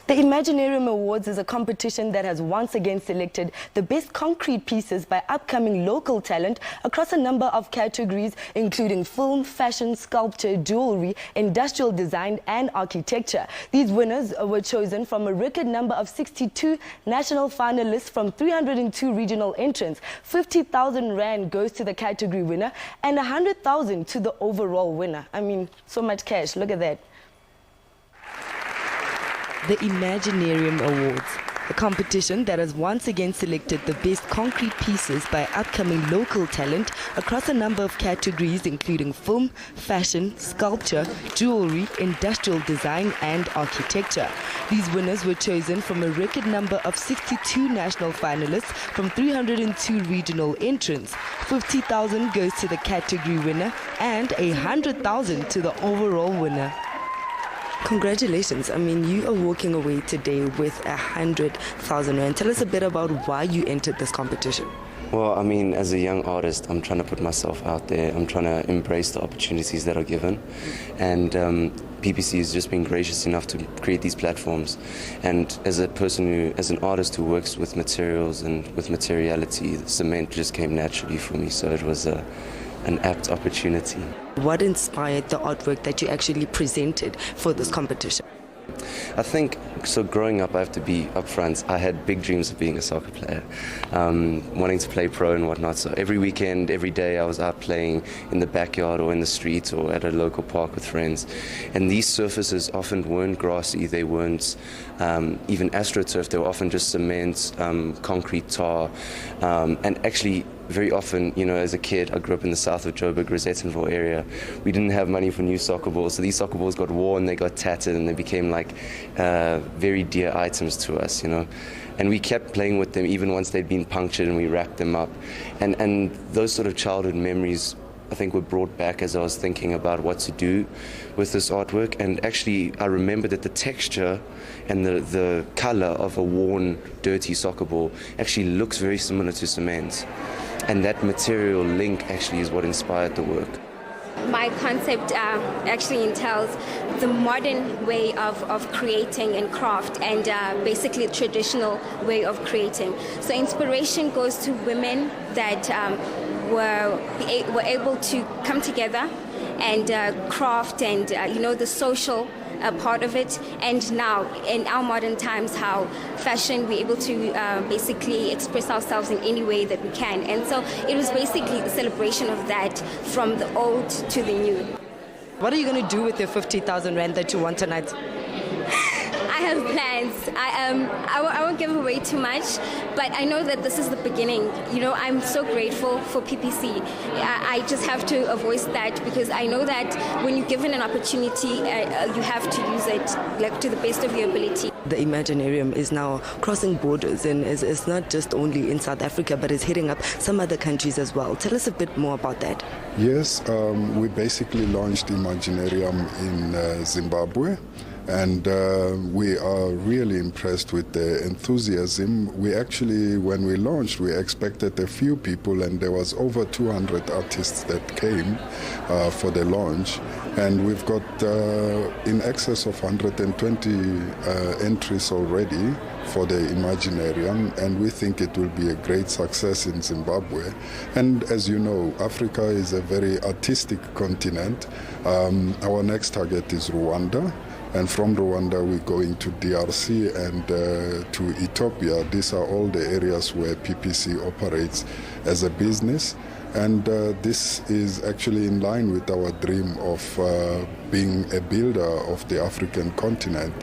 The Imaginarium Awards is a competition that has once again selected the best concrete pieces by upcoming local talent across a number of categories, including film, fashion, sculpture, jewelry, industrial design, and architecture. These winners were chosen from a record number of 62 national finalists from 302 regional entrants. 50,000 Rand goes to the category winner and 100,000 to the overall winner. I mean, so much cash. Look at that. The Imaginarium Awards, a competition that has once again selected the best concrete pieces by upcoming local talent across a number of categories, including film, fashion, sculpture, jewelry, industrial design, and architecture. These winners were chosen from a record number of 62 national finalists from 302 regional entrants. 50,000 goes to the category winner and 100,000 to the overall winner. Congratulations. I mean, you are walking away today with 100,000 Rand. Tell us a bit about why you entered this competition. Well, I mean, as a young artist, I'm trying to put myself out there. I'm trying to embrace the opportunities that are given. And PPC has just been gracious enough to create these platforms. And as a person as an artist who works with materials and with materiality, the cement just came naturally for me. So it was an apt opportunity. What inspired the artwork that you actually presented for this competition? I think, so growing up, I have to be upfront, I had big dreams of being a soccer player, wanting to play pro and whatnot. So every weekend, every day, I was out playing in the backyard or in the street or at a local park with friends. And these surfaces often weren't grassy, they weren't even astroturf, they were often just cement, concrete tar, and actually very often, you know, as a kid, I grew up in the south of Joburg, Rosettenville area. We didn't have money for new soccer balls, so these soccer balls got worn, they got tattered, and they became like very dear items to us, you know. And we kept playing with them even once they'd been punctured, and we wrapped them up. And those sort of childhood memories, I think, were brought back as I was thinking about what to do with this artwork. And actually, I remember that the texture and the color of a worn, dirty soccer ball actually looks very similar to cement. And that material link actually is what inspired the work. My concept actually entails the modern way of creating and craft and basically a traditional way of creating. So inspiration goes to women that were able to come together and craft and, you know, the social part of it, and now in our modern times how fashion, we're able to basically express ourselves in any way that we can. And so it was basically the celebration of that, from the old to the new. What are you going to do with your 50,000 Rand that you won tonight? I have plans. I won't give away too much, but I know that this is the beginning. You know, I'm so grateful for PPC. I just have to voice that, because I know that when you're given an opportunity, you have to use it like to the best of your ability. The Imaginarium is now crossing borders, and it's not just only in South Africa, but it's hitting up some other countries as well. Tell us a bit more about that. Yes, we basically launched Imaginarium in Zimbabwe. And we are really impressed with the enthusiasm. We actually, when we launched, we expected a few people, and there was over 200 artists that came for the launch. And we've got in excess of 120 entries already for the Imaginarium, and we think it will be a great success in Zimbabwe. And as you know, Africa is a very artistic continent. Our next target is Rwanda. And from Rwanda, we're going to DRC and to Ethiopia. These are all the areas where PPC operates as a business. And this is actually in line with our dream of being a builder of the African continent.